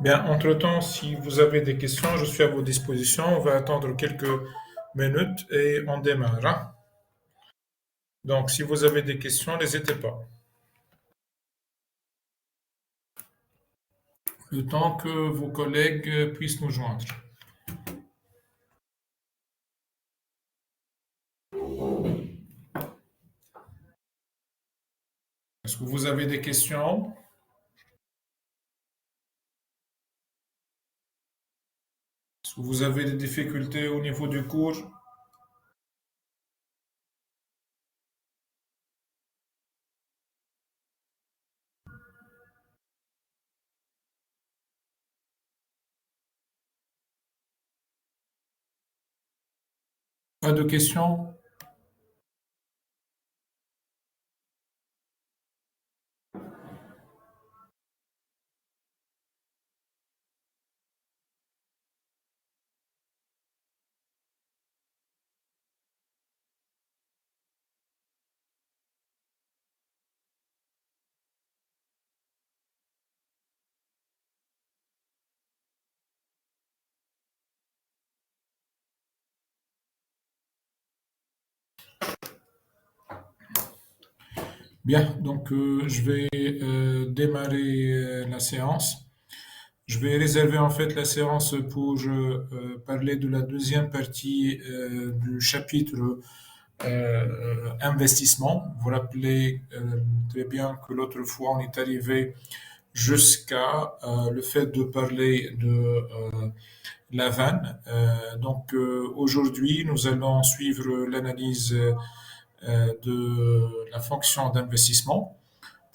Bien, entre-temps, si vous avez des questions, je suis à vos dispositions. On va attendre quelques minutes et on démarre, hein. Donc, si vous avez des questions, n'hésitez pas. Le temps que vos collègues puissent nous joindre. Est-ce que vous avez des questions? Est-ce que vous avez des difficultés au niveau du cours? Pas de questions? Bien, donc je vais démarrer la séance. Je vais réserver en fait la séance pour parler de la deuxième partie du chapitre investissement. Vous vous rappelez très bien que l'autre fois, on est arrivé jusqu'à le fait de parler de la vanne. Aujourd'hui, nous allons suivre l'analyse de la fonction d'investissement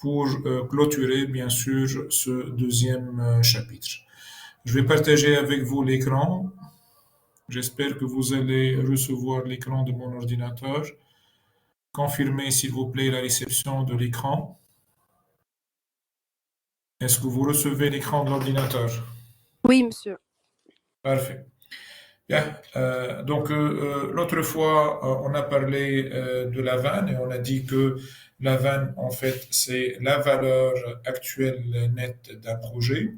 pour clôturer, bien sûr, ce deuxième chapitre. Je vais partager avec vous l'écran. J'espère que vous allez recevoir l'écran de mon ordinateur. Confirmez, s'il vous plaît, la réception de l'écran. Est-ce que vous recevez l'écran de l'ordinateur? Oui, monsieur. Parfait. Bien. L'autre fois, on a parlé de la vanne et on a dit que la vanne, en fait, c'est la valeur actuelle nette d'un projet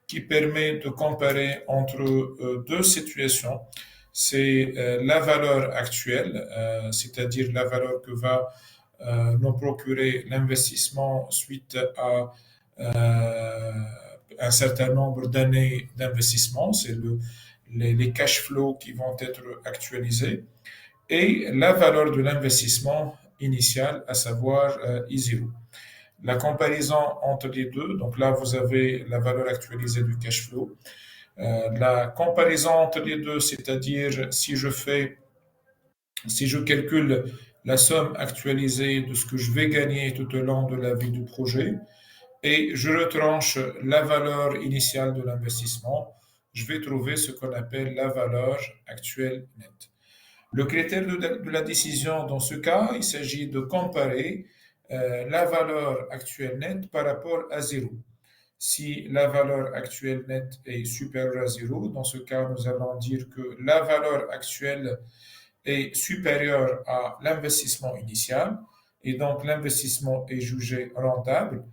qui permet de comparer entre deux situations. C'est la valeur actuelle, c'est-à-dire la valeur que va nous procurer l'investissement suite à un certain nombre d'années d'investissement, c'est les cash flows qui vont être actualisés, et la valeur de l'investissement initial, à savoir I0. La comparaison entre les deux, donc là vous avez la valeur actualisée du cash flow. La comparaison entre les deux, c'est-à-dire si je calcule la somme actualisée de ce que je vais gagner tout au long de la vie du projet et je retranche la valeur initiale de l'investissement, je vais trouver ce qu'on appelle la valeur actuelle nette. Le critère de la décision dans ce cas, il s'agit de comparer la valeur actuelle nette par rapport à zéro. Si la valeur actuelle nette est supérieure à zéro, dans ce cas, nous allons dire que la valeur actuelle est supérieure à l'investissement initial et donc l'investissement est jugé rentable.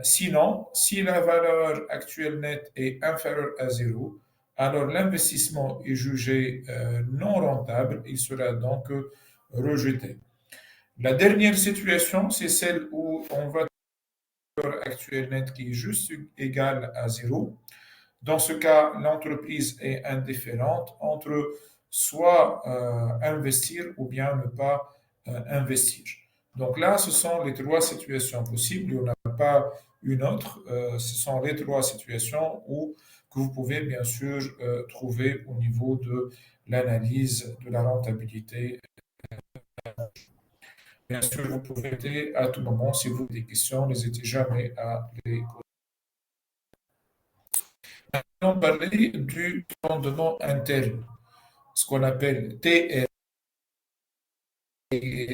Sinon, si la valeur actuelle nette est inférieure à zéro, alors l'investissement est jugé non rentable, il sera donc rejeté. La dernière situation, c'est celle où on va la valeur actuelle nette qui est juste égale à zéro. Dans ce cas, l'entreprise est indifférente entre soit investir ou bien ne pas investir. Donc là, ce sont les trois situations possibles. Il n'y en a pas une autre. Ce sont les trois situations que vous pouvez bien sûr trouver au niveau de l'analyse de la rentabilité. Bien sûr, vous pouvez aider à tout moment. Si vous avez des questions, n'hésitez jamais à les poser. Nous allons parler du rendement interne, ce qu'on appelle TR,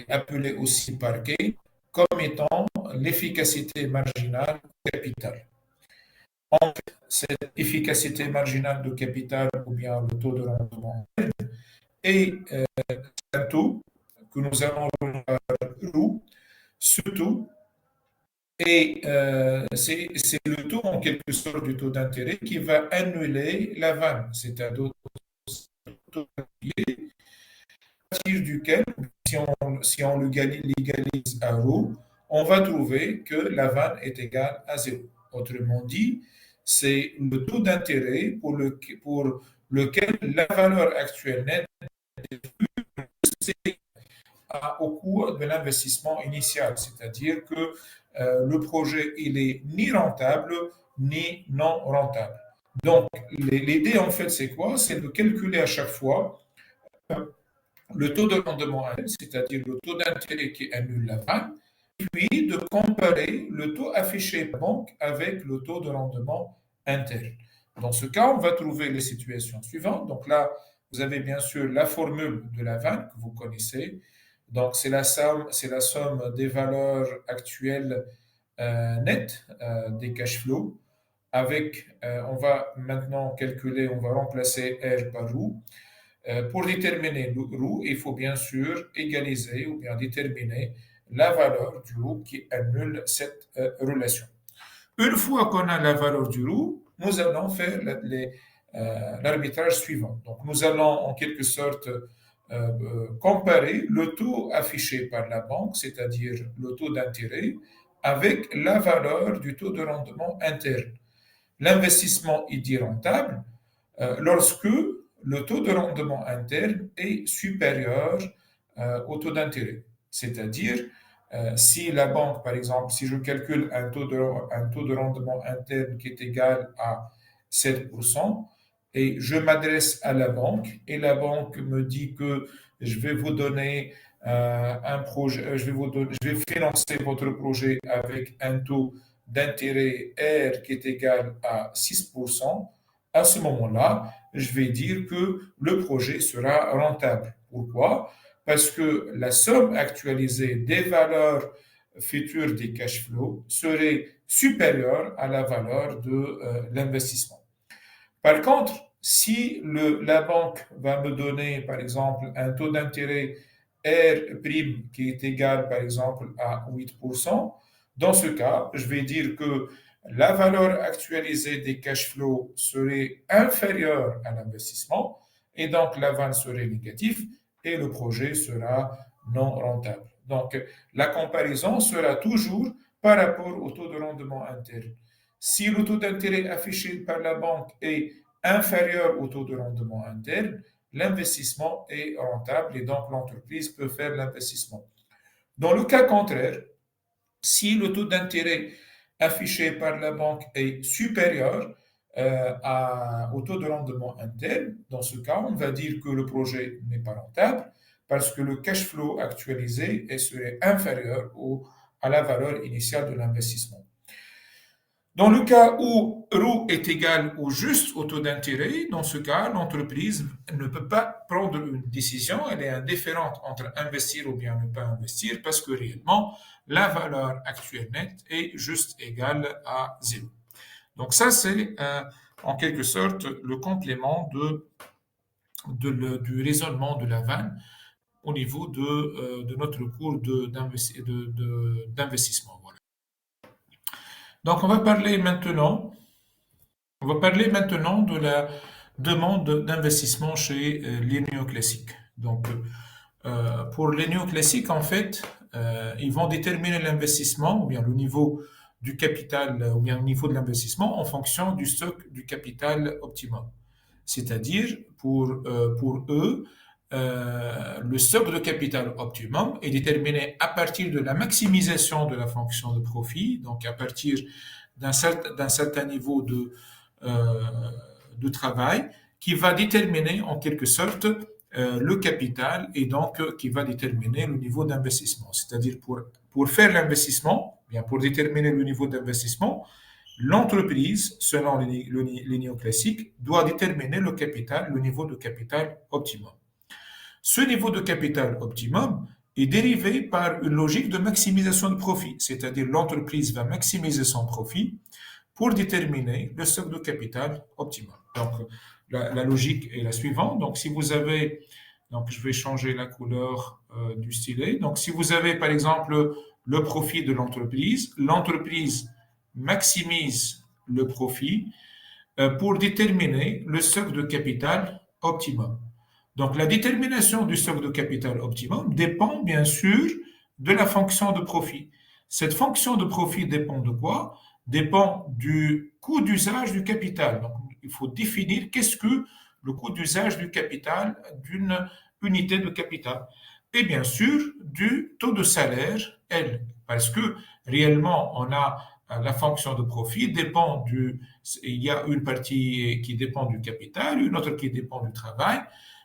appelé aussi par Kay, comme étant l'efficacité marginale du capital. En fait, cette efficacité marginale de capital ou bien le taux de rendement est un taux que nous allons revoir surtout Et c'est le taux, en quelque sorte, du taux d'intérêt qui va annuler la vanne. C'est-à-dire à partir duquel, si on légalise à ρ, on va trouver que la vanne est égale à zéro. Autrement dit, c'est le taux d'intérêt pour lequel la valeur actuelle nette est au cours de l'investissement initial. C'est-à-dire que le projet, il est ni rentable, ni non rentable. Donc, l'idée, en fait, c'est quoi? C'est de calculer à chaque fois le taux de rendement annuel, c'est-à-dire le taux d'intérêt qui annule la vanne, puis de comparer le taux affiché par la banque avec le taux de rendement interne. Dans ce cas, on va trouver les situations suivantes. Donc là, vous avez bien sûr la formule de la vanne que vous connaissez. Donc c'est la somme des valeurs actuelles nettes des cash flows. Avec, on va maintenant calculer, on va remplacer R par roue. Pour déterminer le roux, il faut bien sûr égaliser ou bien déterminer la valeur du roux qui annule cette relation. Une fois qu'on a la valeur du roux, nous allons faire l'arbitrage suivant. Donc, nous allons en quelque sorte comparer le taux affiché par la banque, c'est-à-dire le taux d'intérêt, avec la valeur du taux de rendement interne. L'investissement est dit rentable lorsque le taux de rendement interne est supérieur au taux d'intérêt. C'est-à-dire, si la banque, par exemple, si je calcule un taux de rendement interne qui est égal à 7%, et je m'adresse à la banque, et la banque me dit que je vais vous donner un projet, je vais financer votre projet avec un taux d'intérêt R qui est égal à 6%, à ce moment-là, je vais dire que le projet sera rentable. Pourquoi? Parce que la somme actualisée des valeurs futures des cash flows serait supérieure à la valeur de l'investissement. Par contre, si la banque va me donner, par exemple, un taux d'intérêt R' qui est égal, par exemple, à 8%, dans ce cas, je vais dire que la valeur actualisée des cash flows serait inférieure à l'investissement et donc la vanne serait négative et le projet sera non rentable. Donc, la comparaison sera toujours par rapport au taux de rendement interne. Si le taux d'intérêt affiché par la banque est inférieur au taux de rendement interne, l'investissement est rentable et donc l'entreprise peut faire l'investissement. Dans le cas contraire, si le taux d'intérêt affiché par la banque est supérieur au taux de rendement interne, dans ce cas, on va dire que le projet n'est pas rentable parce que le cash flow actualisé serait inférieur à la valeur initiale de l'investissement. Dans le cas où ρ est égal au juste au taux d'intérêt, dans ce cas, l'entreprise ne peut pas prendre une décision, elle est indifférente entre investir ou bien ne pas investir parce que réellement, la valeur actuelle nette est juste égale à zéro. Donc ça, c'est en quelque sorte le complément du raisonnement de la vanne au niveau de notre cours d'investissement. Voilà. Donc, on va parler maintenant de la demande d'investissement chez les néoclassiques. Donc, pour les néoclassiques, en fait, ils vont déterminer l'investissement ou bien le niveau du capital ou bien le niveau de l'investissement en fonction du stock du capital optimum. C'est-à-dire, pour eux, le stock de capital optimum est déterminé à partir de la maximisation de la fonction de profit, donc à partir d'un certain niveau de travail qui va déterminer en quelque sorte le capital et donc qui va déterminer le niveau d'investissement. C'est-à-dire pour faire l'investissement, bien pour déterminer le niveau d'investissement, l'entreprise, selon les néoclassiques, doit déterminer le capital, le niveau de capital optimum. Ce niveau de capital optimum est dérivé par une logique de maximisation de profit, c'est-à-dire l'entreprise va maximiser son profit pour déterminer le stock de capital optimum. Donc, la logique est la suivante. Donc, si vous avez Donc, je vais changer la couleur du stylet. Donc, si vous avez, par exemple, le profit de l'entreprise, l'entreprise maximise le profit pour déterminer le stock de capital optimum. Donc, la détermination du stock de capital optimum dépend bien sûr de la fonction de profit. Cette fonction de profit dépend de quoi? Dépend du coût d'usage du capital. Donc, il faut définir qu'est-ce que le coût d'usage du capital d'une unité de capital. Et bien sûr, du taux de salaire, L. Parce que réellement, on a la fonction de profit dépend il y a une partie qui dépend du capital, une autre qui dépend du travail.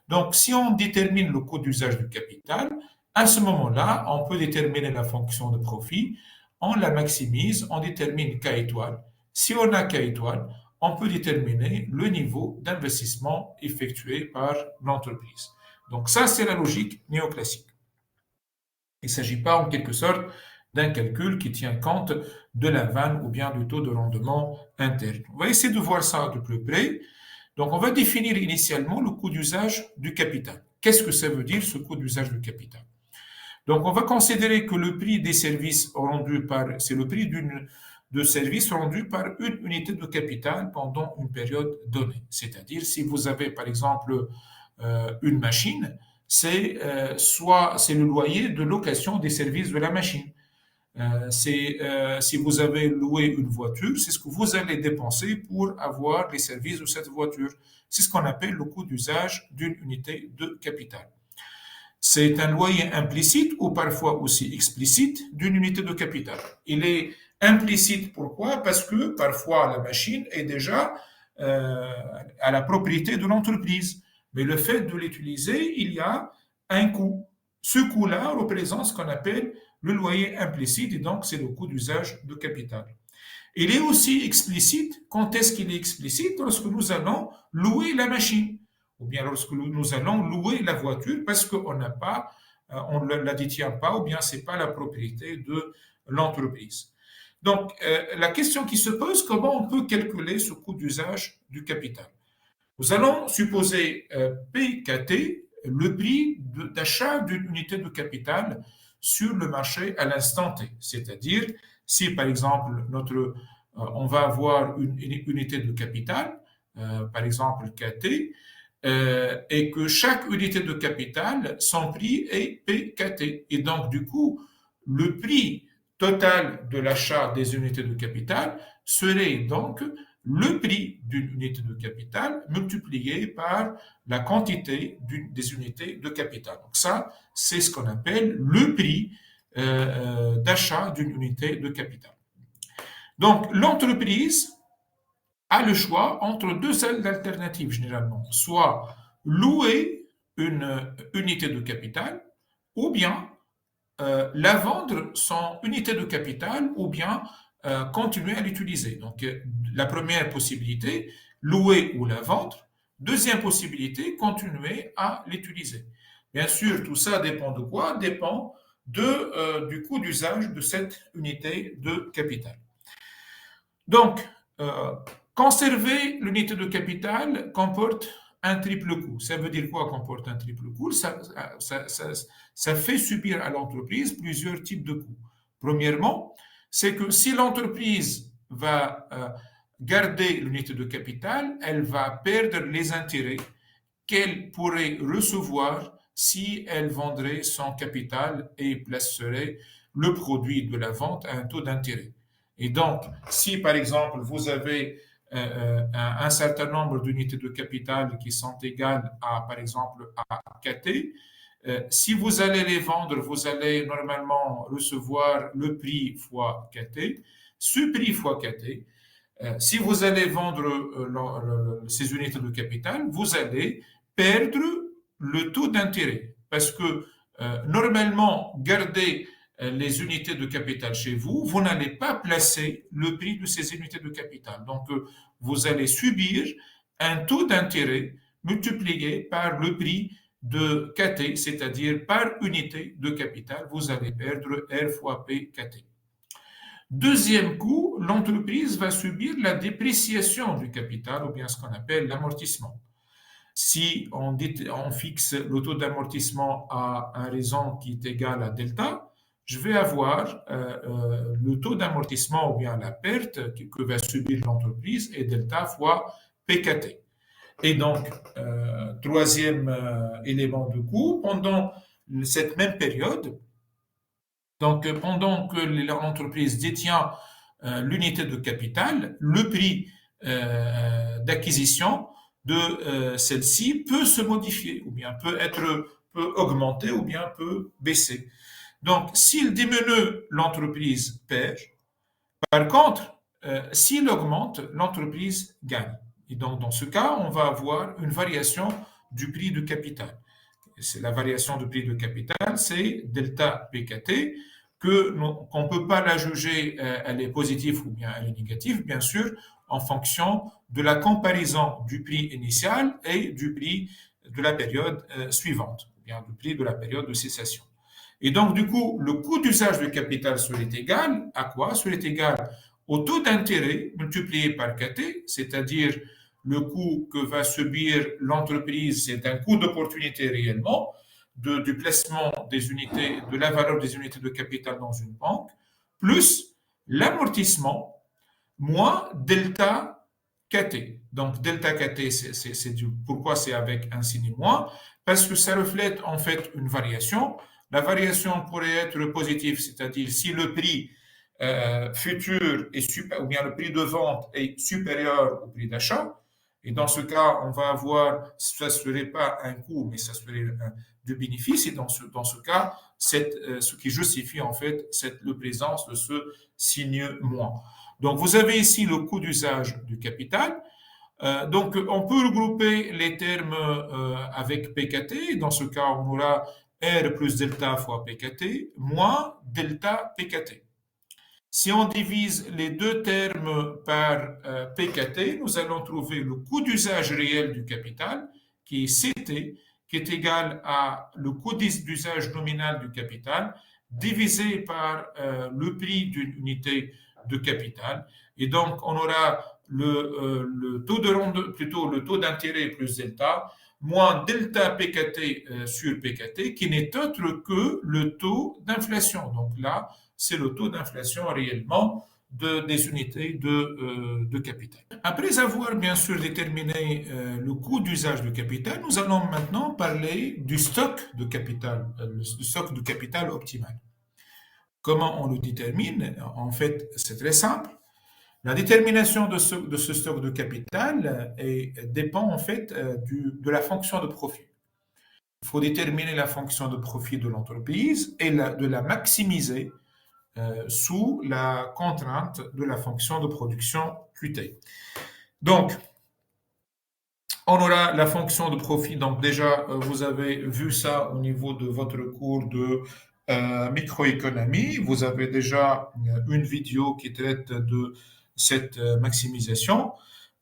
Donc, si on détermine le coût d'usage du capital, à ce moment-là, on peut déterminer la fonction de profit, on la maximise, on détermine K étoile. Si on a K étoile, on peut déterminer le niveau d'investissement effectué par l'entreprise. Donc ça, c'est la logique néoclassique. Il ne s'agit pas en quelque sorte d'un calcul qui tient compte de la vanne ou bien du taux de rendement interne. On va essayer de voir ça de plus près. Donc, on va définir initialement le coût d'usage du capital. Qu'est-ce que ça veut dire, ce coût d'usage du capital? Donc, on va considérer que le prix des services rendus c'est le prix de services rendus par une unité de capital pendant une période donnée. C'est-à-dire, si vous avez, par exemple, une machine, c'est le loyer de location des services de la machine. Si vous avez loué une voiture, c'est ce que vous allez dépenser pour avoir les services de cette voiture. C'est ce qu'on appelle le coût d'usage d'une unité de capital. C'est un loyer implicite ou parfois aussi explicite d'une unité de capital. Il est implicite, pourquoi? Parce que parfois la machine est déjà à la propriété de l'entreprise. Mais le fait de l'utiliser, il y a un coût. Ce coût-là représente ce qu'on appelle le loyer implicite et donc c'est le coût d'usage de capital. Il est aussi explicite. Quand est-ce qu'il est explicite? Lorsque nous allons louer la machine ou bien lorsque nous allons louer la voiture parce qu'on n'a pas, on ne la détient pas ou bien c'est pas la propriété de l'entreprise. Donc, la question qui se pose, comment on peut calculer ce coût d'usage du capital? Nous allons supposer PKT, le prix d'achat d'une unité de capital sur le marché à l'instant T. C'est-à-dire, si par exemple, on va avoir une unité de capital, par exemple KT, et que chaque unité de capital, son prix est PKT. Et donc, du coup, le prix total de l'achat des unités de capital serait donc le prix d'une unité de capital multiplié par la quantité des unités de capital. Donc ça, c'est ce qu'on appelle le prix d'achat d'une unité de capital. Donc l'entreprise a le choix entre deux alternatives généralement, soit louer une unité de capital ou bien la vendre son unité de capital ou bien continuer à l'utiliser. Donc, la première possibilité, louer ou la vendre. Deuxième possibilité, continuer à l'utiliser. Bien sûr, tout ça dépend de quoi? Dépend du coût d'usage de cette unité de capital. Donc, conserver l'unité de capital comporte un triple coût. Ça veut dire quoi comporte un triple coût? Ça fait subir à l'entreprise plusieurs types de coûts. Premièrement, c'est que si l'entreprise va garder l'unité de capital, elle va perdre les intérêts qu'elle pourrait recevoir si elle vendrait son capital et placerait le produit de la vente à un taux d'intérêt. Et donc, si par exemple vous avez un certain nombre d'unités de capital qui sont égales à, par exemple, à KT, si vous allez les vendre, vous allez normalement recevoir le prix fois KT. Ce prix fois KT, si vous allez vendre ces unités de capital, vous allez perdre le taux d'intérêt. Parce que normalement, garder les unités de capital chez vous, vous n'allez pas placer le prix de ces unités de capital. Donc, vous allez subir un taux d'intérêt multiplié par le prix de KT, c'est-à-dire par unité de capital, vous allez perdre R fois P KT. Deuxième coût, l'entreprise va subir la dépréciation du capital ou bien ce qu'on appelle l'amortissement. Si on fixe le taux d'amortissement à un raison qui est égal à delta, je vais avoir le taux d'amortissement ou bien la perte que va subir l'entreprise est delta fois PKT. Et donc, troisième élément de coût, pendant cette même période, donc pendant que l'entreprise détient l'unité de capital, le prix d'acquisition de celle-ci peut se modifier, ou bien peut augmenter, ou bien peut baisser. Donc, s'il diminue, l'entreprise perd. Par contre, s'il augmente, l'entreprise gagne. Et donc, dans ce cas, on va avoir une variation du prix de capital. C'est la variation du prix de capital, c'est delta PKT, qu'on ne peut pas la juger, elle est positive ou bien elle est négative, bien sûr, en fonction de la comparaison du prix initial et du prix de la période suivante, ou bien du prix de la période de cessation. Et donc, du coup, le coût d'usage du capital serait égal à quoi? Serait égal au taux d'intérêt multiplié par KT, c'est-à-dire le coût que va subir l'entreprise, c'est un coût d'opportunité réellement, du placement des unités, de la valeur des unités de capital dans une banque, plus l'amortissement, moins delta KT. Donc, delta KT, pourquoi c'est avec un signe moins? Parce que ça reflète en fait une variation. La variation pourrait être positive, c'est-à-dire si le prix futur est super, ou bien le prix de vente est supérieur au prix d'achat. Et dans ce cas, on va avoir, ça ne serait pas un coût, mais ça serait du bénéfice. Et dans ce cas, ce qui justifie en fait la présence de ce signe moins. Donc, vous avez ici le coût d'usage du capital. Donc, on peut regrouper les termes avec PKT. Dans ce cas, on aura R plus delta fois PKT moins delta PKT. Si on divise les deux termes par PKT, nous allons trouver le coût d'usage réel du capital, qui est CT, qui est égal à le coût d'usage nominal du capital, divisé par le prix d'une unité de capital. Et donc, on aura le taux d'intérêt plus delta, moins delta PKT sur PKT, qui n'est autre que le taux d'inflation. Donc là, c'est le taux d'inflation réellement des unités de capital. Après avoir bien sûr déterminé le coût d'usage du capital, nous allons maintenant parler du stock de capital, du stock de capital optimal. Comment on le détermine? En fait, c'est très simple. La détermination de ce stock de capital dépend en fait de la fonction de profit. Il faut déterminer la fonction de profit de l'entreprise et de la maximiser sous la contrainte de la fonction de production QT. Donc, on aura la fonction de profit. Donc déjà, vous avez vu ça au niveau de votre cours de microéconomie. Vous avez déjà une vidéo qui traite de cette maximisation.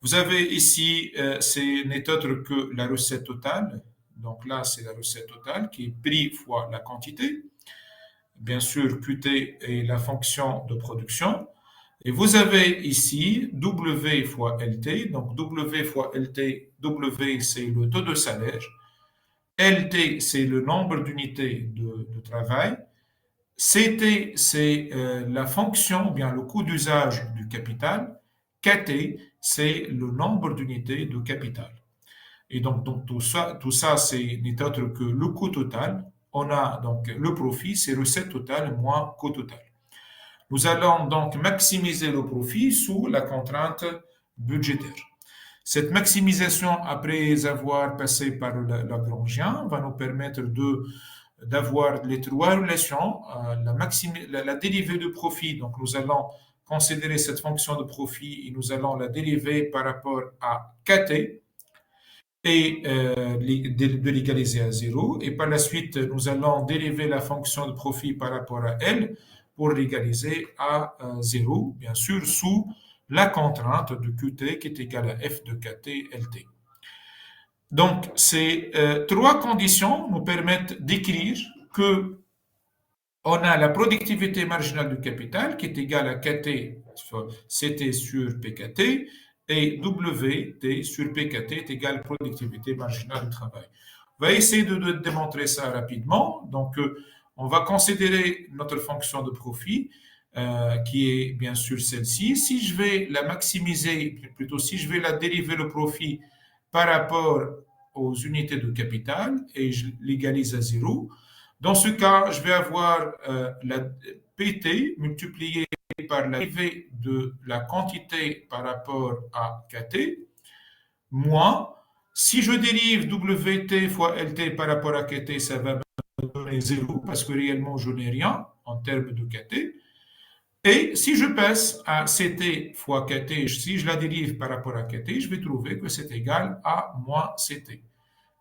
Vous avez ici, ce n'est autre que la recette totale. Donc là, c'est la recette totale qui est prix fois la quantité. Bien sûr, QT est la fonction de production. Et vous avez ici W fois LT. Donc W fois LT, W c'est le taux de salaire. LT c'est le nombre d'unités de travail. CT c'est la fonction, ou bien le coût d'usage du capital. KT c'est le nombre d'unités de capital. Et donc tout ça n'est autre que le coût total. On a donc le profit, c'est recette totale moins coût total. Nous allons donc maximiser le profit sous la contrainte budgétaire. Cette maximisation, après avoir passé par le Lagrangien, va nous permettre d'avoir les trois relations, la dérivée de profit. Donc, nous allons considérer cette fonction de profit et nous allons la dériver par rapport à KT et de l'égaliser à 0. Et par la suite, nous allons dériver la fonction de profit par rapport à L pour l'égaliser à 0, bien sûr, sous la contrainte de QT qui est égale à F de KT LT. Donc, ces trois conditions nous permettent d'écrire que on a la productivité marginale du capital qui est égale à KT CT sur PKT et WT sur PKT est égal à productivité marginale du travail. On va essayer de démontrer ça rapidement. Donc, on va considérer notre fonction de profit, qui est bien sûr celle-ci. Si je vais la maximiser, plutôt si je vais la dériver le profit par rapport aux unités de capital et je l'égalise à 0, dans ce cas, je vais avoir la PT multipliée par la dérivée de la quantité par rapport à KT, moins, si je dérive WT fois LT par rapport à KT, ça va me donner 0 parce que réellement, je n'ai rien en termes de KT. Et si je passe à CT fois KT, si je la dérive par rapport à KT, je vais trouver que c'est égal à moins CT.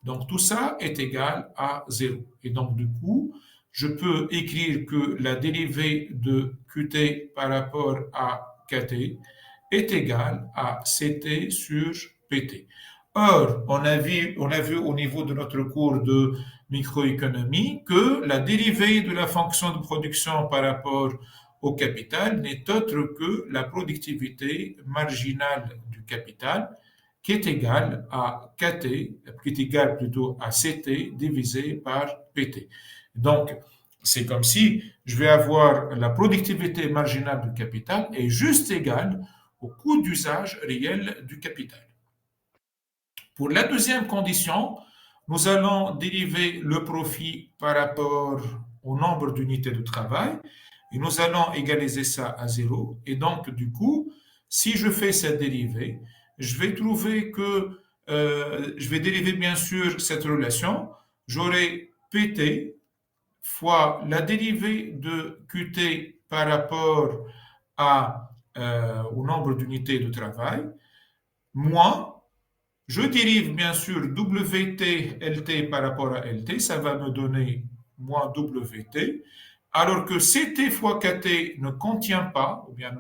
Donc tout ça est égal à 0. Et donc du coup, je peux écrire que la dérivée de Qt par rapport à Kt est égale à Ct sur Pt. Or, on a vu au niveau de notre cours de microéconomie que la dérivée de la fonction de production par rapport au capital n'est autre que la productivité marginale du capital qui est égal à KT, qui est égal plutôt à CT divisé par PT. Donc, c'est comme si je vais avoir la productivité marginale du capital est juste égale au coût d'usage réel du capital. Pour la deuxième condition, nous allons dériver le profit par rapport au nombre d'unités de travail et nous allons égaliser ça à 0. Et donc, du coup, si je fais cette dérivée, je vais trouver que je vais dériver bien sûr cette relation. J'aurai PT fois la dérivée de QT par rapport au nombre d'unités de travail, moins, je dérive bien sûr WT, LT par rapport à LT, ça va me donner moins WT, alors que CT fois KT ne contient pas, ou bien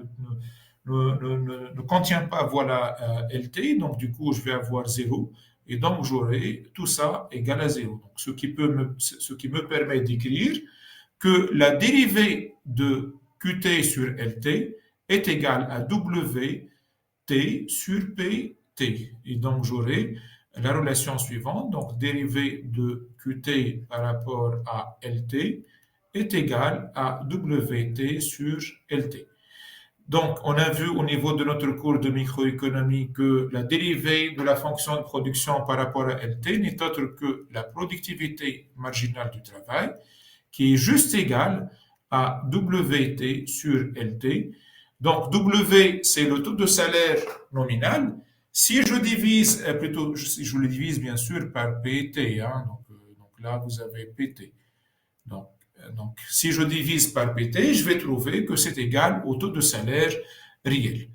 ne contient pas, voilà, LT, donc du coup je vais avoir 0, et donc j'aurai tout ça égal à 0. Donc, ce qui me permet d'écrire que la dérivée de QT sur LT est égale à WT sur PT. Et donc j'aurai la relation suivante, donc dérivée de QT par rapport à LT est égale à WT sur LT. Donc, on a vu au niveau de notre cours de microéconomie que la dérivée de la fonction de production par rapport à LT n'est autre que la productivité marginale du travail, qui est juste égale à WT sur LT. Donc, W, c'est le taux de salaire nominal. Si je divise, plutôt, si je le divise bien sûr par PT, hein, donc là, vous avez PT. Donc, si je divise par PT, je vais trouver que c'est égal au taux de salaire réel.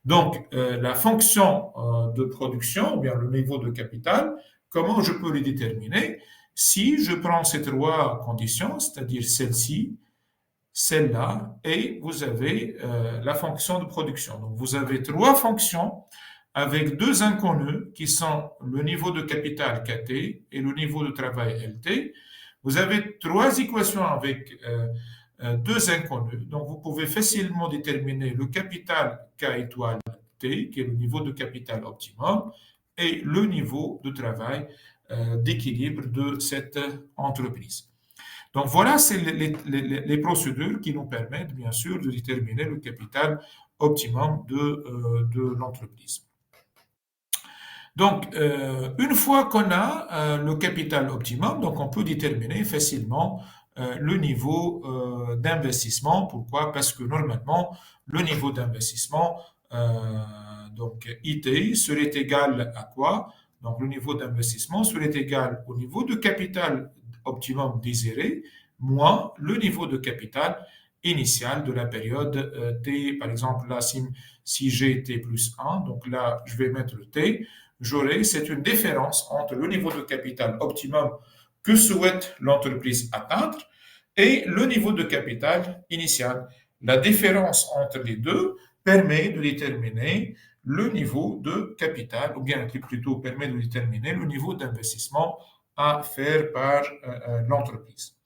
Donc, la fonction de production, ou bien le niveau de capital, comment je peux le déterminer? Si je prends ces trois conditions, c'est-à-dire celle-ci, celle-là, et vous avez la fonction de production. Donc, vous avez trois fonctions avec deux inconnus qui sont le niveau de capital KT et le niveau de travail LT. Vous avez trois équations avec deux inconnus. Donc, vous pouvez facilement déterminer le capital K étoile T, qui est le niveau de capital optimum, et le niveau de travail d'équilibre de cette entreprise. Donc, voilà, c'est les procédures qui nous permettent, bien sûr, de déterminer le capital optimum de l'entreprise. Donc, une fois qu'on a le capital optimum, donc on peut déterminer facilement le niveau d'investissement. Pourquoi? Parce que normalement, le niveau d'investissement, donc IT, serait égal à quoi? Donc, le niveau d'investissement serait égal au niveau de capital optimum désiré, moins le niveau de capital initial de la période T. Par exemple, là, si j'ai T plus 1, donc là, je vais mettre T. C'est une différence entre le niveau de capital optimum que souhaite l'entreprise atteindre et le niveau de capital initial. La différence entre les deux permet de déterminer le niveau de capital, ou bien plutôt permet de déterminer le niveau d'investissement à faire par l'entreprise.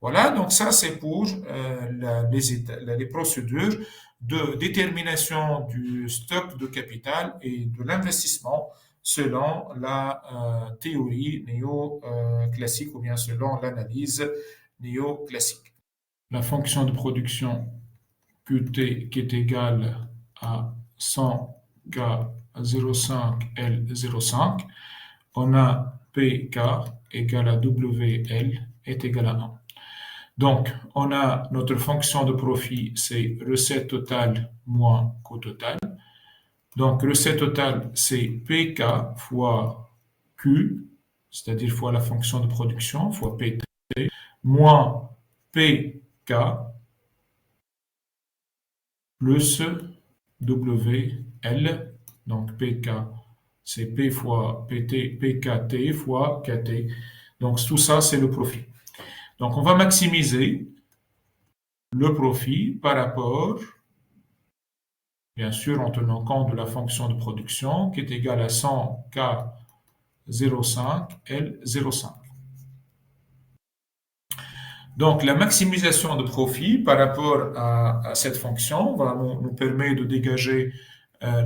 Voilà, donc ça c'est pour les procédures de détermination du stock de capital et de l'investissement selon la théorie néoclassique ou bien selon l'analyse néoclassique. La fonction de production Qt qui est égale à 100K 0,5 L 0,5, on a PK égale à WL est égal à 1. Donc, on a notre fonction de profit, c'est recette totale moins coût total. Donc, recette totale, c'est PK fois Q, c'est-à-dire fois la fonction de production, fois PT, moins PK plus WL. Donc, PK, c'est P fois PT, PKT fois KT. Donc, tout ça, c'est le profit. Donc, on va maximiser le profit par rapport, bien sûr, en tenant compte de la fonction de production qui est égale à 100K 0,5 L 0,5. Donc, la maximisation de profit par rapport à cette fonction va nous permettre de dégager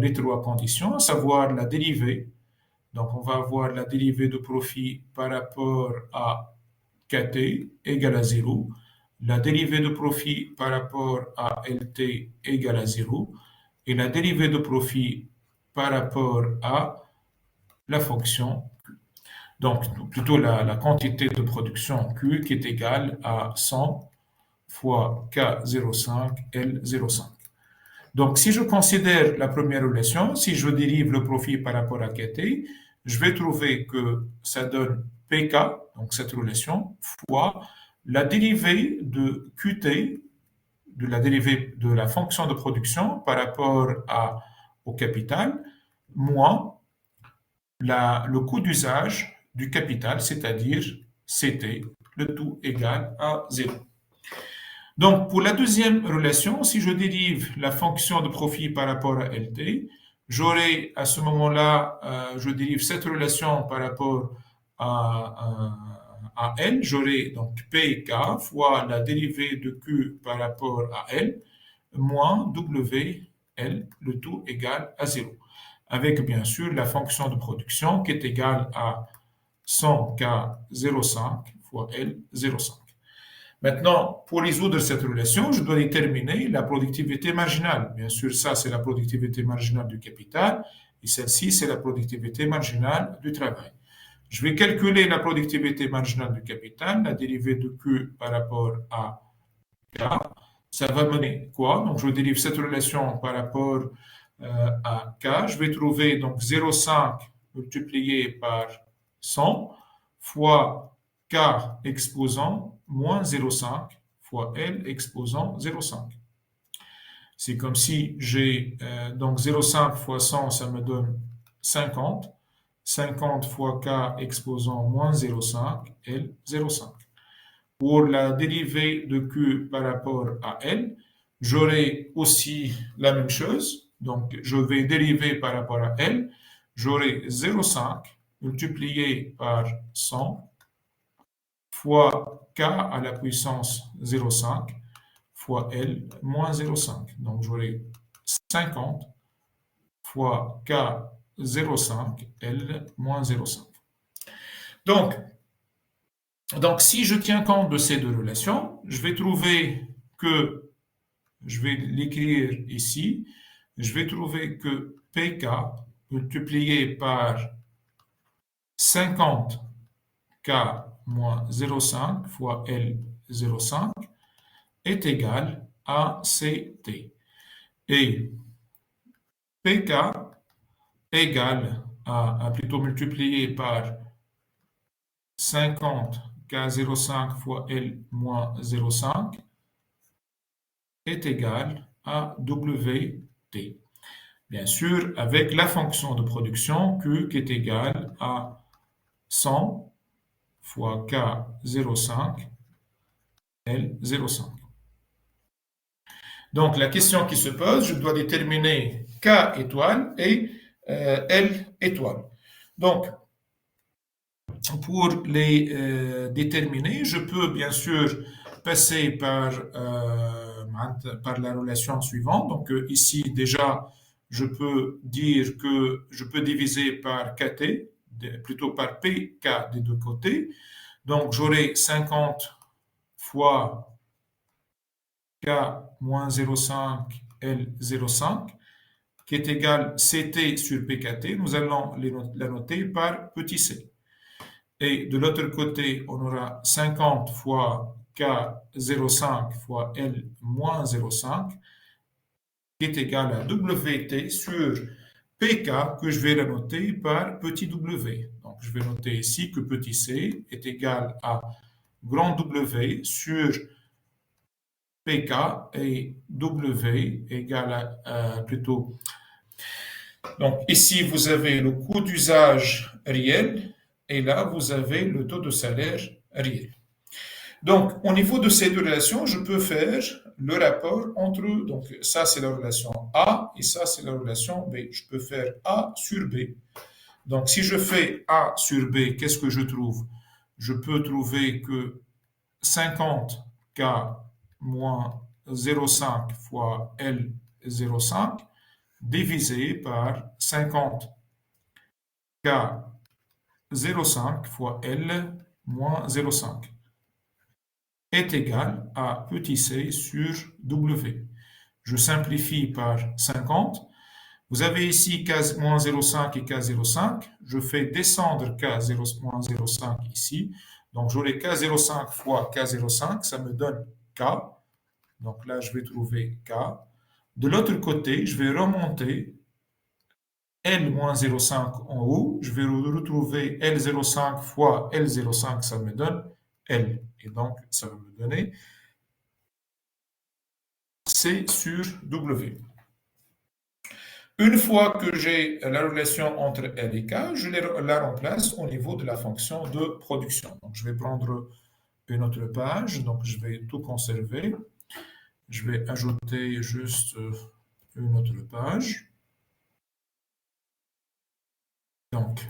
les trois conditions, à savoir la dérivée. Donc, on va avoir la dérivée de profit par rapport à KT égale à 0, la dérivée de profit par rapport à LT égale à 0, et la dérivée de profit par rapport à la fonction Q. Donc, plutôt la quantité de production Q qui est égale à 100 fois K05 L05. Donc, si je considère la première relation, si je dérive le profit par rapport à KT, je vais trouver que ça donne PK, donc cette relation, fois la dérivée de QT, de la dérivée de la fonction de production par rapport au capital, moins le coût d'usage du capital, c'est-à-dire CT, le tout égal à 0. Donc, pour la deuxième relation, si je dérive la fonction de profit par rapport à LT, j'aurai à ce moment-là, je dérive cette relation par rapport à L, j'aurai donc PK fois la dérivée de Q par rapport à L, moins WL, le tout égal à 0. Avec bien sûr la fonction de production qui est égale à 100K 0,5 fois L 0,5. Maintenant, pour résoudre cette relation, je dois déterminer la productivité marginale. Bien sûr, ça, c'est la productivité marginale du capital, et celle-ci, c'est la productivité marginale du travail. Je vais calculer la productivité marginale du capital, la dérivée de Q par rapport à K. Ça va mener quoi? Donc, je dérive cette relation par rapport à K. Je vais trouver donc 0,5 multiplié par 100 fois K exposant moins 0,5 fois L exposant 0,5. C'est comme si j'ai donc 0,5 fois 100, ça me donne 50. 50 fois K exposant moins 0,5, L 0,5. Pour la dérivée de Q par rapport à L, j'aurai aussi la même chose. Donc, je vais dériver par rapport à L. J'aurai 0,5 multiplié par 100 fois K à la puissance 0,5 fois L moins 0,5. Donc, j'aurai 50 fois K 0,5 L moins 0,5. Donc, si je tiens compte de ces deux relations, je vais trouver que, je vais l'écrire ici, je vais trouver que PK multiplié par 50K moins 0,5 fois L 0,5 est égal à CT. Et PK égale à plutôt multiplié par 50 K05 fois L moins 0,5 est égal à WT. Bien sûr, avec la fonction de production Q qui est égale à 100 fois K05 L05. Donc, la question qui se pose, je dois déterminer K étoile et L étoile. Donc, pour les déterminer, je peux bien sûr passer par la relation suivante. Donc ici, déjà, je peux dire que je peux diviser par KT, plutôt par PK des deux côtés. Donc j'aurai 50 fois K moins 0,5 L0,5 qui est égal CT sur PKT. Nous allons la noter par petit c. Et de l'autre côté, on aura 50 fois K0,5 fois L moins 0,5 qui est égal à WT sur PK que je vais la noter par petit w. Donc je vais noter ici que petit c est égal à grand W sur PK et W égale à plutôt. Donc ici, vous avez le coût d'usage réel et là, vous avez le taux de salaire réel. Donc, au niveau de ces deux relations, je peux faire le rapport entre, donc ça c'est la relation A et ça c'est la relation B. Je peux faire A sur B. Donc, si je fais A sur B, qu'est-ce que je trouve? Je peux trouver que 50K moins 0,5 fois L0,5 divisé par 50K 0,5 fois L moins 0,5 est égal à petit c sur W. Je simplifie par 50. Vous avez ici K moins 0,5 et K 0,5. Je fais descendre K moins 0,5 ici. Donc j'aurai K 0,5 fois K 0,5. Ça me donne K. Donc là, je vais trouver K. De l'autre côté, je vais remonter L moins 0,5 en haut. Je vais retrouver L0,5 fois L0,5. Ça me donne L. Et donc, ça va me donner C sur W. Une fois que j'ai la relation entre L et K, je la remplace au niveau de la fonction de production. Donc, je vais prendre une autre page. Donc, je vais tout conserver. Je vais ajouter juste une autre page. Donc,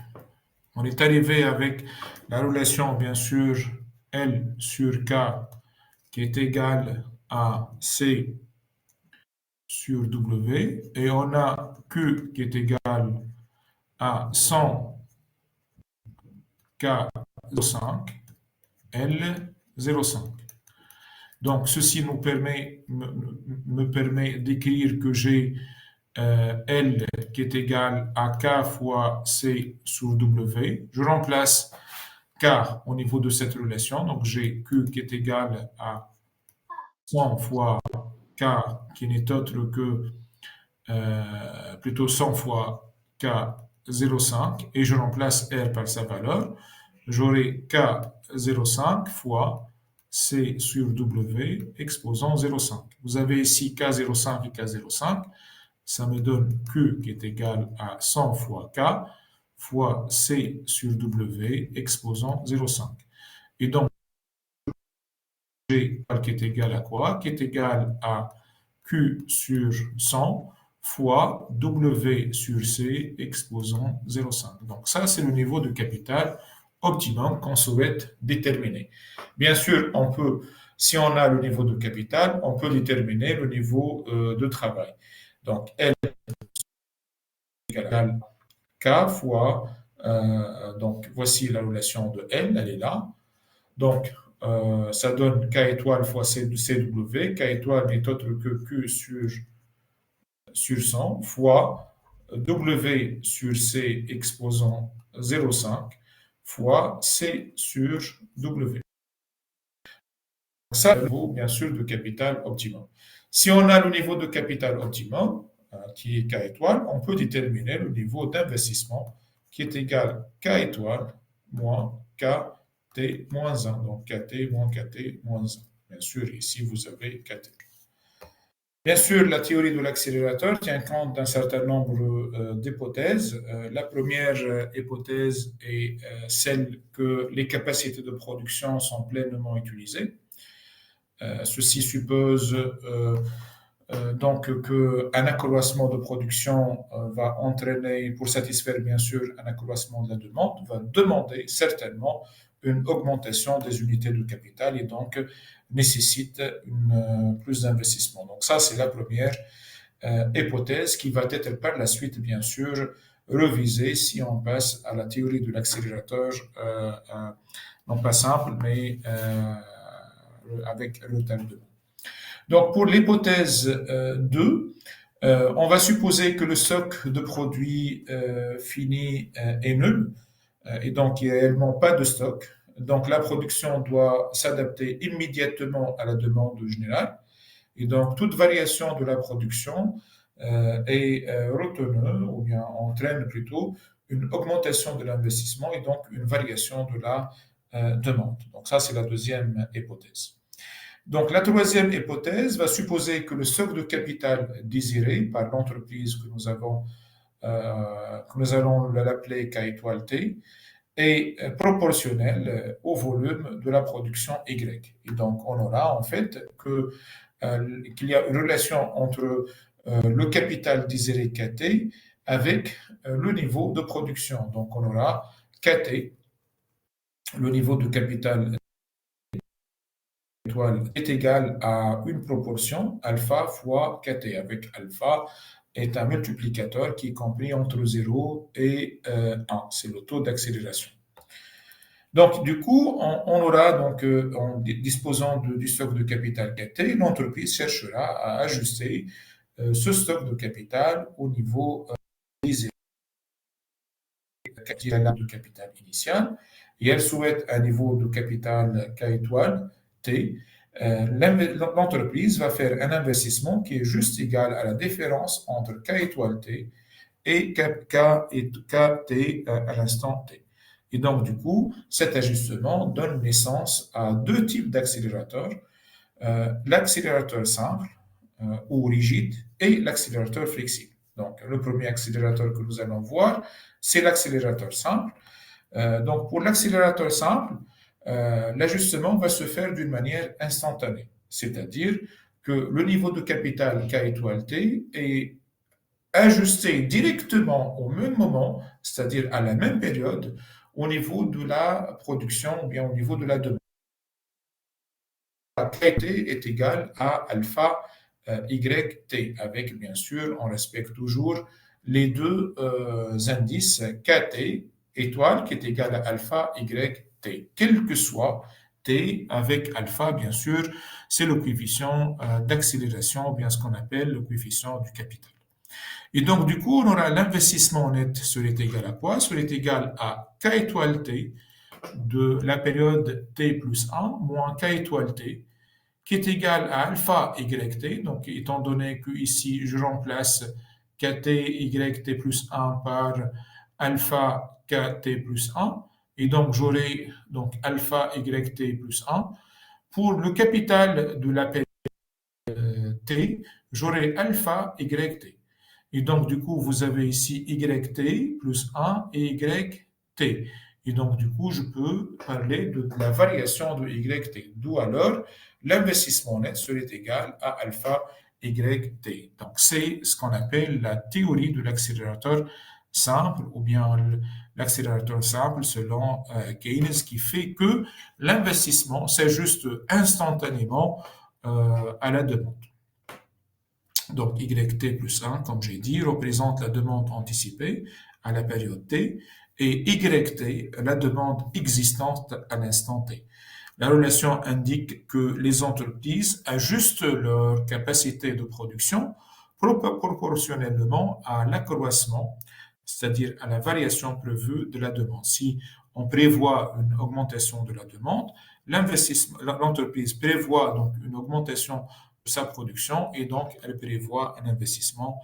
on est arrivé avec la relation, bien sûr, L sur K qui est égale à C sur W. Et on a Q qui est égal à 100 K05 L05. Donc, ceci me permet d'écrire que j'ai L qui est égal à K fois C sur W. Je remplace K au niveau de cette relation. Donc, j'ai Q qui est égal à 100 fois K qui n'est autre que plutôt 100 fois K 0,5 et je remplace R par sa valeur. J'aurai K 0,5 fois C sur W exposant 0,5. Vous avez ici K 0,5 et K 0,5. Ça me donne Q qui est égal à 100 fois K fois C sur W exposant 0,5. Et donc, G qui est égal à quoi? Qui est égal à Q sur 100 fois W sur C exposant 0,5. Donc ça, c'est le niveau de capital optimum qu'on souhaite déterminer. Bien sûr, on peut, si on a le niveau de capital, on peut déterminer le niveau de travail. Donc L égale K fois, donc voici la relation de L, elle est là. Donc, ça donne K étoile fois CW. K étoile n'est autre que Q sur 100 fois W sur C exposant 0,5 fois C sur W. Ça, c'est le niveau, bien sûr, de capital optimum. Si on a le niveau de capital optimum, qui est K étoile, on peut déterminer le niveau d'investissement qui est égal à K étoile moins K T moins 1. Donc KT moins KT moins 1. Bien sûr, ici, vous avez KT. Bien sûr, la théorie de l'accélérateur tient compte d'un certain nombre d'hypothèses. La première hypothèse est celle que les capacités de production sont pleinement utilisées. Ceci suppose donc qu'un accroissement de production va entraîner, pour satisfaire bien sûr un accroissement de la demande, va demander certainement une augmentation des unités de capital et donc nécessite plus d'investissement. Donc ça, c'est la première hypothèse qui va être par la suite, bien sûr, revisée si on passe à la théorie de l'accélérateur, non pas simple, mais avec retardement. Donc, pour l'hypothèse 2, on va supposer que le stock de produits finis est nul et donc il n'y a réellement pas de stock. Donc, la production doit s'adapter immédiatement à la demande générale. Et donc, toute variation de la production est retenue ou bien entraîne plutôt une augmentation de l'investissement et donc une variation de la demande. Donc, ça, c'est la deuxième hypothèse. Donc, la troisième hypothèse va supposer que le stock de capital désiré par l'entreprise que nous allons l'appeler K étoile T, est proportionnel au volume de la production Y. Et donc, on aura en fait qu'il y a une relation entre le capital désiré KT avec le niveau de production. Donc, on aura KT, le niveau de capital étoile est égal à une proportion alpha fois kt, avec alpha est un multiplicateur qui est compris entre 0 et 1. C'est le taux d'accélération. Donc, du coup, on aura, donc, en disposant du stock de capital kt, l'entreprise cherchera à ajuster ce stock de capital au niveau des de capital initial, et elle souhaite un niveau de capital K étoile T. L'entreprise va faire un investissement qui est juste égal à la différence entre K étoile T et KT à l'instant T. Et donc, du coup, cet ajustement donne naissance à deux types d'accélérateurs, l'accélérateur simple ou rigide et l'accélérateur flexible. Donc, le premier accélérateur que nous allons voir, c'est l'accélérateur simple. Donc, pour l'accélérateur simple, l'ajustement va se faire d'une manière instantanée, c'est-à-dire que le niveau de capital K étoile T est ajusté directement au même moment, c'est-à-dire à la même période, au niveau de la production ou bien au niveau de la demande. KT est égal à alpha YT, avec bien sûr, on respecte toujours les deux indices KT étoile qui est égal à alpha YT, quel que soit T avec alpha, bien sûr, c'est le coefficient d'accélération, ou bien ce qu'on appelle le coefficient du capital. Et donc, du coup, on aura l'investissement net serait égal à quoi? Serait égal à K étoile T de la période T plus 1 moins K étoile T, qui est égal à alpha yt. Donc, étant donné que ici, je remplace kt yt plus 1 par alpha kt plus 1, et donc j'aurai donc alpha yt plus 1. Pour le capital de la période t, j'aurai alpha yt. Et donc, du coup, vous avez ici yt plus 1 et yt. Et donc, du coup, je peux parler de la variation de yt. D'où alors, l'investissement net serait égal à alpha yt. Donc, c'est ce qu'on appelle la théorie de l'accélérateur simple ou bien l'accélérateur simple selon Keynes, qui fait que l'investissement s'ajuste instantanément à la demande. Donc, YT plus 1, comme j'ai dit, représente la demande anticipée à la période T, et YT, la demande existante à l'instant T. La relation indique que les entreprises ajustent leur capacité de production proportionnellement à l'accroissement, c'est-à-dire à la variation prévue de la demande. Si on prévoit une augmentation de la demande, l'entreprise prévoit donc une augmentation de sa production et donc elle prévoit un investissement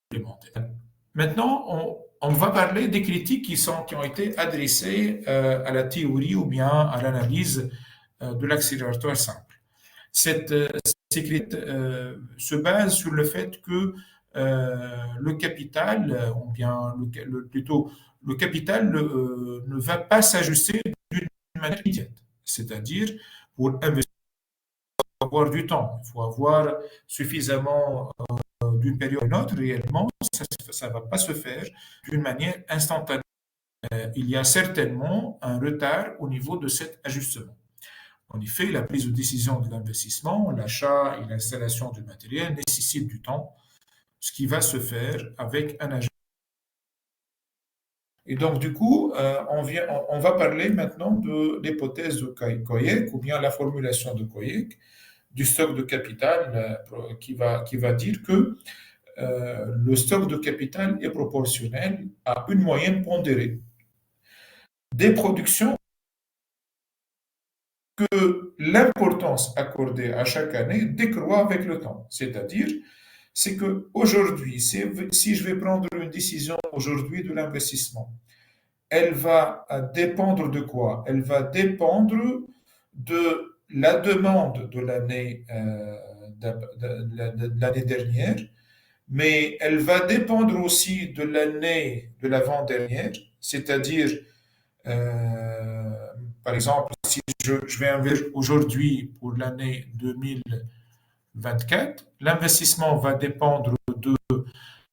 supplémentaire. Maintenant, on va parler des critiques qui ont été adressées à la théorie ou bien à l'analyse de l'accélérateur simple. Ces critiques se basent sur le fait que le capital, ou bien plutôt le capital ne va pas s'ajuster d'une manière immédiate. C'est-à-dire, pour investir avoir du temps, il faut avoir suffisamment d'une période à une autre, réellement, ça ne va pas se faire d'une manière instantanée. Il y a certainement un retard au niveau de cet ajustement. En effet, la prise de décision de l'investissement, l'achat et l'installation du matériel nécessitent du temps, ce qui va se faire avec un agent. Et donc, du coup, on va parler maintenant de l'hypothèse de Koyek ou bien la formulation de Koyek du stock de capital qui va dire que le stock de capital est proportionnel à une moyenne pondérée des productions que l'importance accordée à chaque année décroît avec le temps. C'est-à-dire, c'est que aujourd'hui, si je vais prendre une décision aujourd'hui de l'investissement, elle va dépendre de quoi? Elle va dépendre de la demande de l'année dernière, mais elle va dépendre aussi de l'année de l'avant-dernière, c'est-à-dire, euh, par exemple, si je vais investir aujourd'hui pour l'année 2024, l'investissement va dépendre de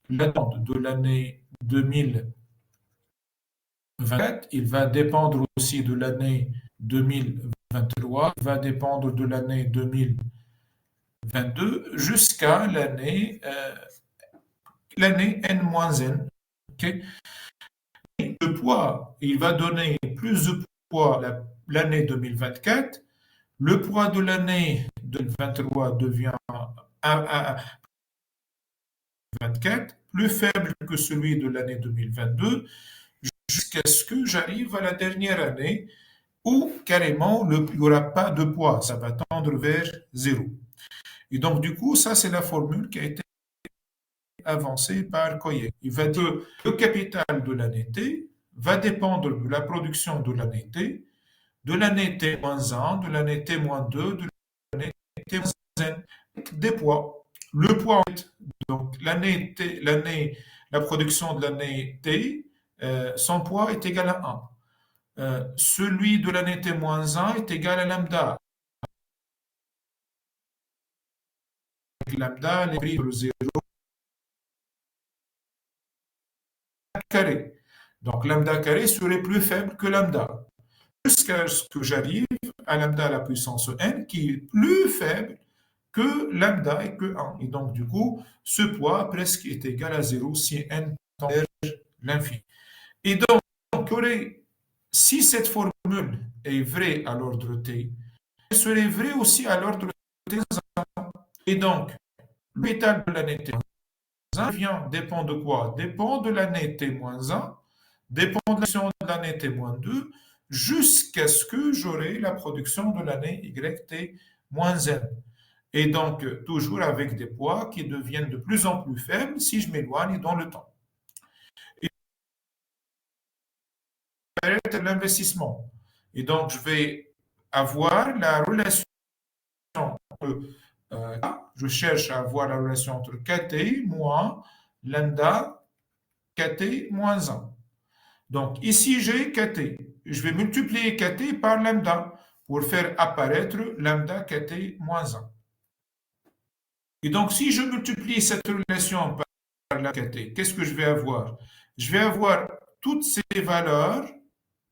la demande de l'année 2024, il va dépendre aussi de l'année 2023, il va dépendre de l'année 2022 jusqu'à l'année N-N. Ok. Le poids, il va donner plus de poids l'année 2024. Le poids de l'année 2023 devient 24, plus faible que celui de l'année 2022, jusqu'à ce que j'arrive à la dernière année où carrément il n'y aura pas de poids, ça va tendre vers zéro. Et donc, du coup, ça, c'est la formule qui a été avancée par Koye. Il va dire que le capital de l'année T va dépendre de la production de l'année T, de l'année T-1, de l'année T-2, de l'année T-N, des poids. Le poids, donc la production de l'année T, son poids est égal à 1. Celui de l'année T-1 est égal à lambda. Lambda, les prix de 0 carré. Donc lambda carré serait plus faible que lambda. Jusqu'à ce que j'arrive à lambda à la puissance n qui est plus faible que lambda et que 1. Et donc du coup, ce poids presque est égal à 0 si n tend vers l'infini. Et donc, si cette formule est vraie à l'ordre t, elle serait vraie aussi à l'ordre t. Et donc, le capital de l'année t1 dépend de quoi? Dépend de l'année t-1, dépend de l'action de l'année t-2, jusqu'à ce que j'aurai la production de l'année yt-n. Et donc, toujours avec des poids qui deviennent de plus en plus faibles si je m'éloigne dans le temps. Et l'investissement. Et donc, je vais avoir la relation entre, je cherche à avoir la relation entre kt moins lambda kt moins 1. Donc, ici, j'ai kt. Je vais multiplier kt par lambda pour faire apparaître lambda kt moins 1. Et donc, si je multiplie cette relation par la kt, qu'est-ce que je vais avoir? Je vais avoir toutes ces valeurs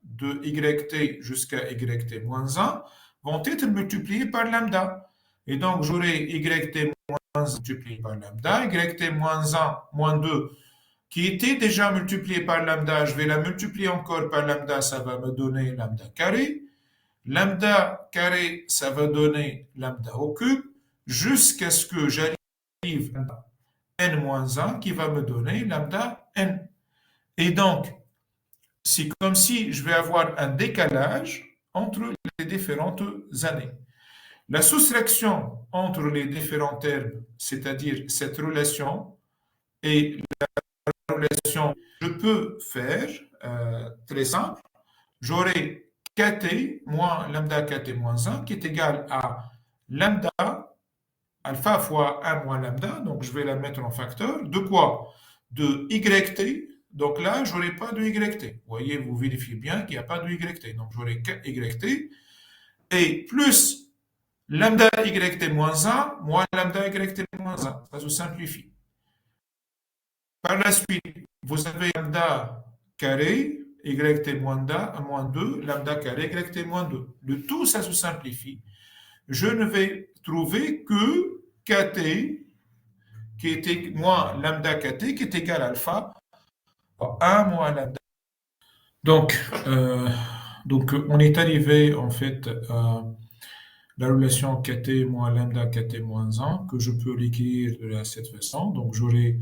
de yt jusqu'à yt moins 1 vont être multipliées par lambda. Et donc, j'aurai yt moins 1 multiplié par lambda, yt moins 1 moins 2 qui était déjà multiplié par lambda, je vais la multiplier encore par lambda, ça va me donner lambda carré. Lambda carré, ça va donner lambda au cube, jusqu'à ce que j'arrive à n-1 qui va me donner lambda n. Et donc, c'est comme si je vais avoir un décalage entre les différentes années. La soustraction entre les différents termes, c'est-à-dire cette relation, et la relation je peux faire très simple. J'aurai kt moins lambda kt moins 1 qui est égal à lambda alpha fois 1 moins lambda, donc je vais la mettre en facteur. De quoi? De yt. Donc là, je n'aurai pas de yt. Vous voyez, vous vérifiez bien qu'il n'y a pas de yt. Donc j'aurai yt et plus Lambda YT moins 1, moins lambda YT moins 1. Ça se simplifie. Par la suite, vous avez lambda carré, YT moins 2, lambda carré, YT moins 2. Le tout, ça se simplifie. Je ne vais trouver que KT, qui est moins lambda KT, qui est égal à alpha, 1 moins lambda. Donc, euh, donc, on est arrivé en fait à la relation KT moins lambda KT moins 1, que je peux l'écrire de cette façon. Donc, j'aurai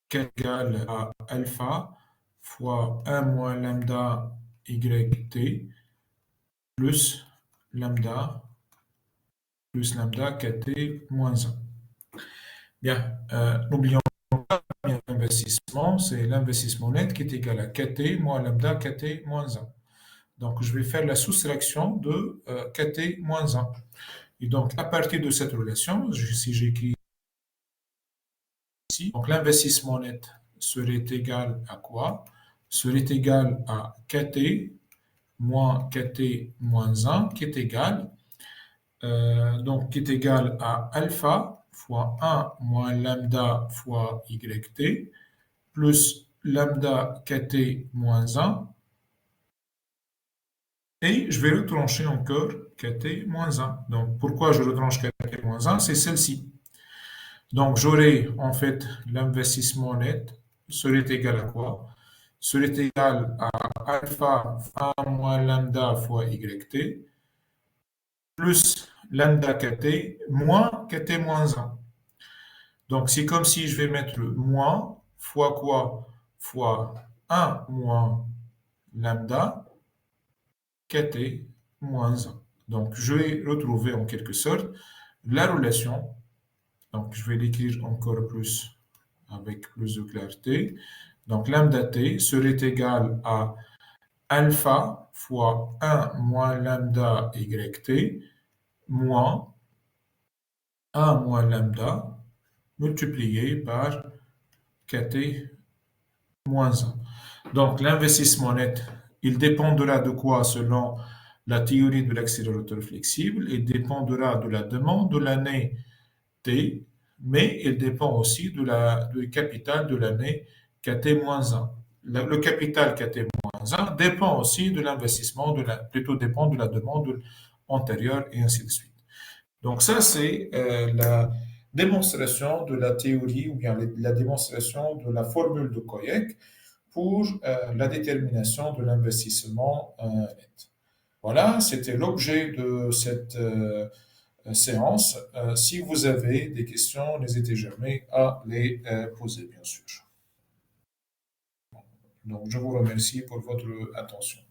K égale à alpha fois 1 moins lambda YT plus lambda KT moins 1. Bien, n'oublions pas l'investissement, c'est l'investissement net qui est égal à KT moins lambda KT moins 1. Donc, je vais faire la soustraction de KT moins 1. Et donc, à partir de cette relation, si j'écris ici, donc l'investissement net serait égal à quoi? Serait égal à KT moins KT moins 1, qui est égal, qui est égal à alpha fois 1 moins lambda fois YT, plus lambda KT moins 1, et je vais retrancher encore KT moins 1. Donc, pourquoi je retranche KT moins 1? C'est celle-ci. Donc, j'aurai en fait l'investissement net serait égal à quoi? Serait égal à alpha 1 moins lambda fois YT plus lambda KT moins KT moins 1. Donc, c'est comme si je vais mettre moins fois quoi? Fois 1 moins lambda KT moins 1. Donc, je vais retrouver en quelque sorte la relation. Donc, je vais l'écrire encore plus avec plus de clarté. Donc, lambda t serait égal à alpha fois 1 moins lambda yt moins 1 moins lambda multiplié par kt moins 1. Donc, l'investissement net, il dépendra de quoi selon la théorie de l'accélérateur flexible? Il dépendra de la demande de l'année T, mais il dépend aussi du capital de l'année KT-1. Le capital KT-1 dépend aussi de l'investissement, plutôt dépend de la demande antérieure et ainsi de suite. Donc ça, c'est la démonstration de la théorie ou bien la démonstration de la formule de Koyek pour la détermination de l'investissement net. Voilà, c'était l'objet de cette séance. Si vous avez des questions, n'hésitez jamais à les poser, bien sûr. Donc, je vous remercie pour votre attention.